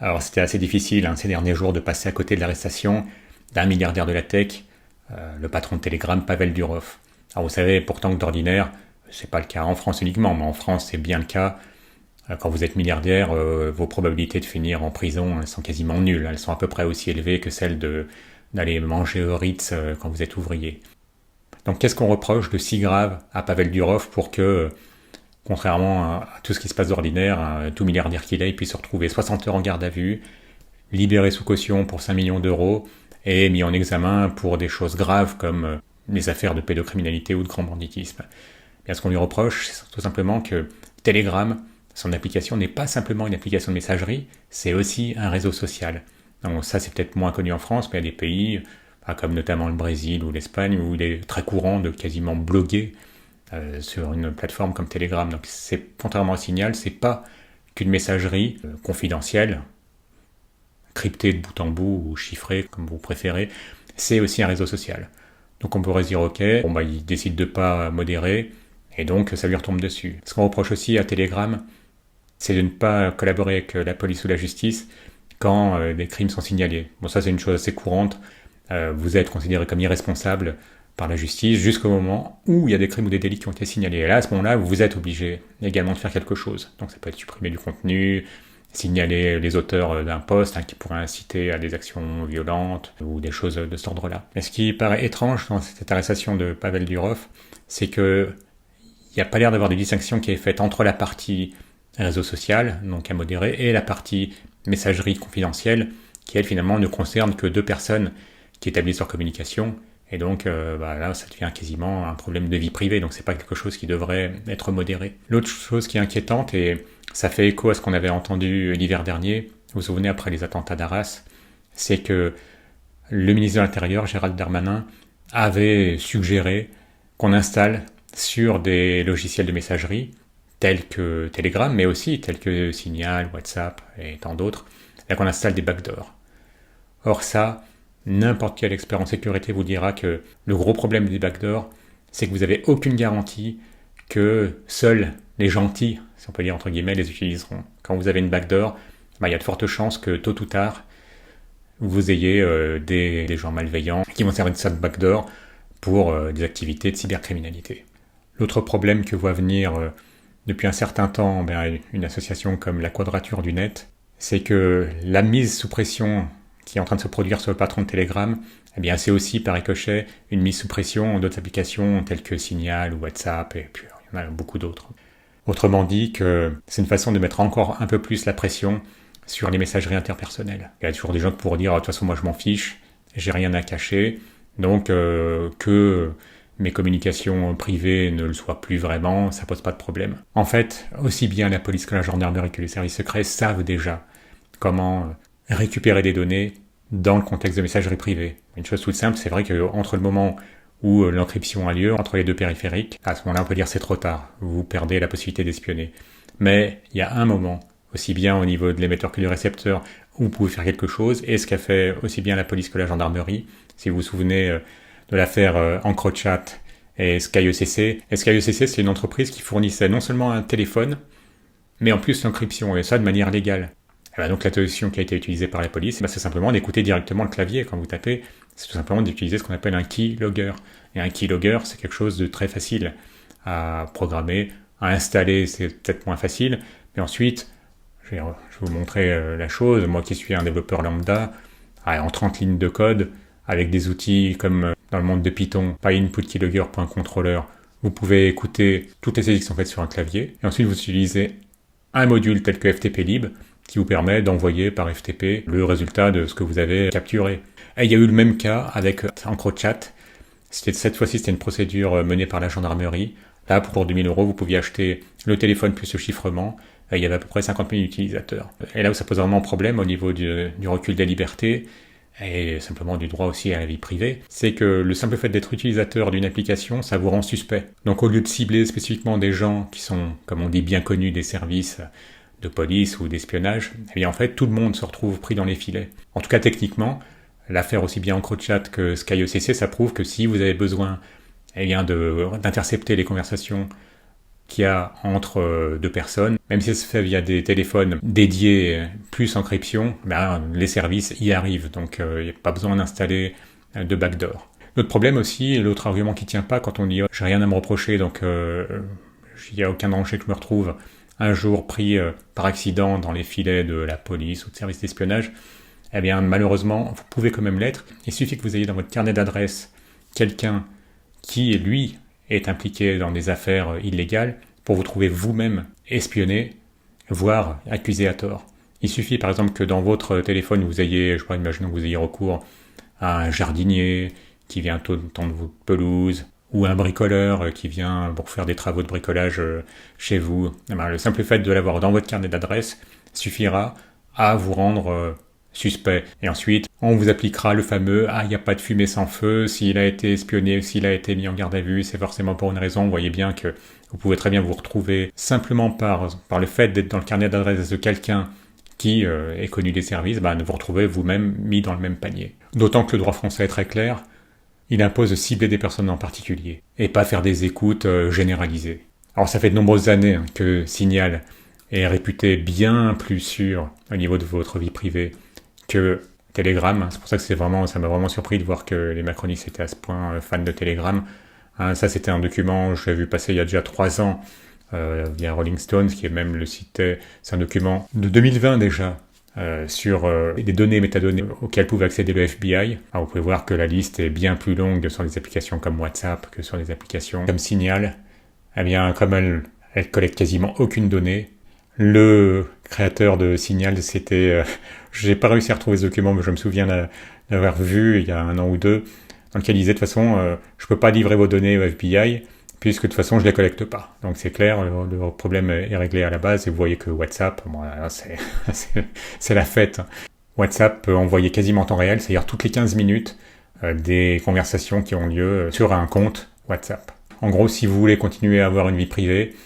Alors c'était assez difficile ces derniers jours de passer à côté de l'arrestation d'un milliardaire de la tech, le patron de Telegram, Pavel Durov. Alors vous savez pourtant que d'ordinaire, c'est pas le cas en France uniquement, mais en France c'est bien le cas. Quand vous êtes milliardaire, vos probabilités de finir en prison elles sont quasiment nulles. Elles sont à peu près aussi élevées que celles d'aller manger au Ritz quand vous êtes ouvrier. Donc qu'est-ce qu'on reproche de si grave à Pavel Durov pour que, contrairement à tout ce qui se passe d'ordinaire, tout milliardaire qu'il est, il puisse se retrouver 60 heures en garde à vue, libéré sous caution pour 5 millions d'euros et mis en examen pour des choses graves comme les affaires de pédocriminalité ou de grand banditisme. Bien, ce qu'on lui reproche, c'est tout simplement que Telegram, son application, n'est pas simplement une application de messagerie, c'est aussi un réseau social. Donc ça, c'est peut-être moins connu en France, mais il y a des pays, comme notamment le Brésil ou l'Espagne, où il est très courant de quasiment bloguer sur une plateforme comme Telegram. Donc c'est, contrairement à Signal, c'est pas qu'une messagerie confidentielle, cryptée de bout en bout ou chiffrée, comme vous préférez, c'est aussi un réseau social. Donc on pourrait se dire, ok, il décide de pas modérer, et donc ça lui retombe dessus. Ce qu'on reproche aussi à Telegram, c'est de ne pas collaborer avec la police ou la justice quand des crimes sont signalés. Bon, ça c'est une chose assez courante. Vous êtes considéré comme irresponsable par la justice jusqu'au moment où il y a des crimes ou des délits qui ont été signalés. Et là, à ce moment-là, vous êtes obligé également de faire quelque chose. Donc ça peut être supprimer du contenu, signaler les auteurs d'un post qui pourrait inciter à des actions violentes ou des choses de cet ordre-là. Mais ce qui paraît étrange dans cette arrestation de Pavel Durov, c'est que il n'y a pas l'air d'avoir de distinction qui est faite entre la partie réseau social, donc à modérer, et la partie messagerie confidentielle, qui elle finalement ne concerne que deux personnes qui établissent leur communication, et donc là ça devient quasiment un problème de vie privée, donc c'est pas quelque chose qui devrait être modéré. L'autre chose qui est inquiétante, et ça fait écho à ce qu'on avait entendu l'hiver dernier, vous vous souvenez après les attentats d'Arras, c'est que le ministre de l'Intérieur, Gérald Darmanin, avait suggéré qu'on installe sur des logiciels de messagerie, tels que Telegram, mais aussi tels que Signal, WhatsApp et tant d'autres, là qu'on installe des backdoors. Or ça, n'importe quel expert en sécurité vous dira que le gros problème des backdoors, c'est que vous n'avez aucune garantie que seuls les gentils, si on peut dire entre guillemets, les utiliseront. Quand vous avez une backdoor, il y a de fortes chances que tôt ou tard, vous ayez des gens malveillants qui vont servir de cette backdoor pour des activités de cybercriminalité. L'autre problème que voit venir depuis un certain temps une association comme la Quadrature du Net, c'est que la mise sous pression qui est en train de se produire sur le patron de Telegram, c'est aussi par ricochet une mise sous pression d'autres applications telles que Signal ou WhatsApp, et puis il y en a beaucoup d'autres. Autrement dit que c'est une façon de mettre encore un peu plus la pression sur les messageries interpersonnelles. Il y a toujours des gens qui pourraient dire, de toute façon moi je m'en fiche, j'ai rien à cacher, donc que mes communications privées ne le soient plus vraiment, ça pose pas de problème. En fait, aussi bien la police que la gendarmerie que les services secrets savent déjà comment récupérer des données dans le contexte de messagerie privée. Une chose toute simple, c'est vrai qu'entre le moment où l'encryption a lieu, entre les deux périphériques, à ce moment-là on peut dire c'est trop tard, vous perdez la possibilité d'espionner. Mais il y a un moment, aussi bien au niveau de l'émetteur que du récepteur, où vous pouvez faire quelque chose, et ce qu'a fait aussi bien la police que la gendarmerie, si vous vous souvenez de l'affaire EncroChat et SkyECC. Et SkyECC, c'est une entreprise qui fournissait non seulement un téléphone, mais en plus l'encryption, et ça de manière légale. Et donc la solution qui a été utilisée par la police, c'est simplement d'écouter directement le clavier quand vous tapez, c'est tout simplement d'utiliser ce qu'on appelle un keylogger. Et un keylogger, c'est quelque chose de très facile à programmer, à installer, c'est peut-être moins facile, mais ensuite, je vais vous montrer la chose, moi qui suis un développeur lambda, en 30 lignes de code, avec des outils comme dans le monde de Python, PyInputKeylogger.controller, vous pouvez écouter toutes les saisies qui sont faites sur un clavier, et ensuite vous utilisez un module tel que FTP-lib, qui vous permet d'envoyer par FTP le résultat de ce que vous avez capturé. Et il y a eu le même cas avec EncroChat. Cette fois-ci, c'était une procédure menée par la gendarmerie. Là, pour 2 000 €, vous pouviez acheter le téléphone plus le chiffrement. Il y avait à peu près 50 000 utilisateurs. Et là où ça pose vraiment problème au niveau du recul des libertés, et simplement du droit aussi à la vie privée, c'est que le simple fait d'être utilisateur d'une application, ça vous rend suspect. Donc au lieu de cibler spécifiquement des gens qui sont, comme on dit, bien connus des services de police ou d'espionnage, en fait tout le monde se retrouve pris dans les filets. En tout cas techniquement, l'affaire aussi bien EncroChat que SkyECC, ça prouve que si vous avez besoin d'intercepter les conversations qu'il y a entre deux personnes. Même si ça se fait via des téléphones dédiés plus encryption, les services y arrivent. Donc il n'y a pas besoin d'installer de backdoor. L'autre problème aussi, l'autre argument qui tient pas quand on dit j'ai rien à me reprocher, donc il n'y a aucun danger que je me retrouve un jour pris par accident dans les filets de la police ou de services d'espionnage, eh bien malheureusement, vous pouvez quand même l'être. Il suffit que vous ayez dans votre carnet d'adresses quelqu'un qui, lui, est impliqué dans des affaires illégales pour vous trouver vous-même espionné, voire accusé à tort. Il suffit par exemple que dans votre téléphone, vous ayez, imaginons que vous ayez recours à un jardinier qui vient tondre votre pelouse, ou un bricoleur qui vient pour faire des travaux de bricolage chez vous. Le simple fait de l'avoir dans votre carnet d'adresse suffira à vous rendre suspect. Et ensuite, on vous appliquera le fameux « Ah, il n'y a pas de fumée sans feu, s'il a été espionné, s'il a été mis en garde à vue, c'est forcément pour une raison. » Vous voyez bien que vous pouvez très bien vous retrouver simplement par le fait d'être dans le carnet d'adresse de quelqu'un qui est connu des services, vous retrouvez vous-même mis dans le même panier. D'autant que le droit français est très clair, il impose de cibler des personnes en particulier, et pas faire des écoutes généralisées. Alors ça fait de nombreuses années que Signal est réputé bien plus sûr au niveau de votre vie privée que Telegram. C'est pour ça que ça m'a vraiment surpris de voir que les macronistes étaient à ce point fans de Telegram. Ça c'était un document que j'ai vu passer il y a déjà 3 ans via Rolling Stone, qui est même le citait. C'est un document de 2020 déjà, sur des données, métadonnées auxquelles pouvait accéder le FBI. Alors vous pouvez voir que la liste est bien plus longue sur des applications comme WhatsApp que sur des applications comme Signal. Eh bien, comme elle collecte quasiment aucune donnée, le créateur de Signal, j'ai pas réussi à retrouver ce document, mais je me souviens l'avoir vu il y a 1 an ou 2, dans lequel il disait de toute façon, je peux pas livrer vos données au FBI, puisque de toute façon je les collecte pas. Donc c'est clair, le problème est réglé à la base, et vous voyez que WhatsApp, c'est la fête. WhatsApp peut envoyer quasiment en temps réel, c'est-à-dire toutes les 15 minutes, des conversations qui ont lieu sur un compte WhatsApp. En gros, si vous voulez continuer à avoir une vie privée,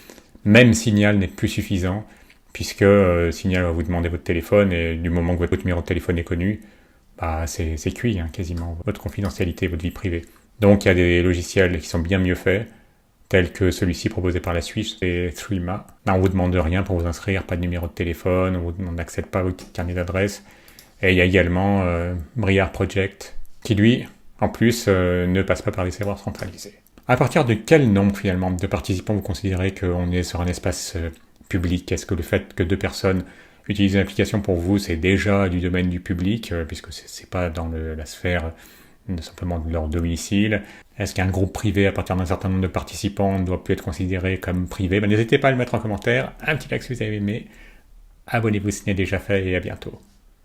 même Signal n'est plus suffisant, puisque Signal va vous demander votre téléphone, et du moment que votre numéro de téléphone est connu, c'est cuit, quasiment, votre confidentialité, votre vie privée. Donc il y a des logiciels qui sont bien mieux faits, tel que celui-ci proposé par la Suisse, c'est Threema. Là, on vous demande rien pour vous inscrire, pas de numéro de téléphone, on n'accède pas à votre carnet d'adresse. Et il y a également Briar Project, qui lui, en plus, ne passe pas par les serveurs centralisés. À partir de quel nombre, finalement, de participants vous considérez qu'on est sur un espace public? Est-ce que le fait que 2 personnes utilisent une application pour vous, c'est déjà du domaine du public, puisque c'est pas dans la sphère simplement de leur domicile? Est-ce qu'un groupe privé à partir d'un certain nombre de participants ne doit plus être considéré comme privé? N'hésitez pas à le mettre en commentaire. Un petit like si vous avez aimé. Abonnez-vous si ce n'est déjà fait et à bientôt.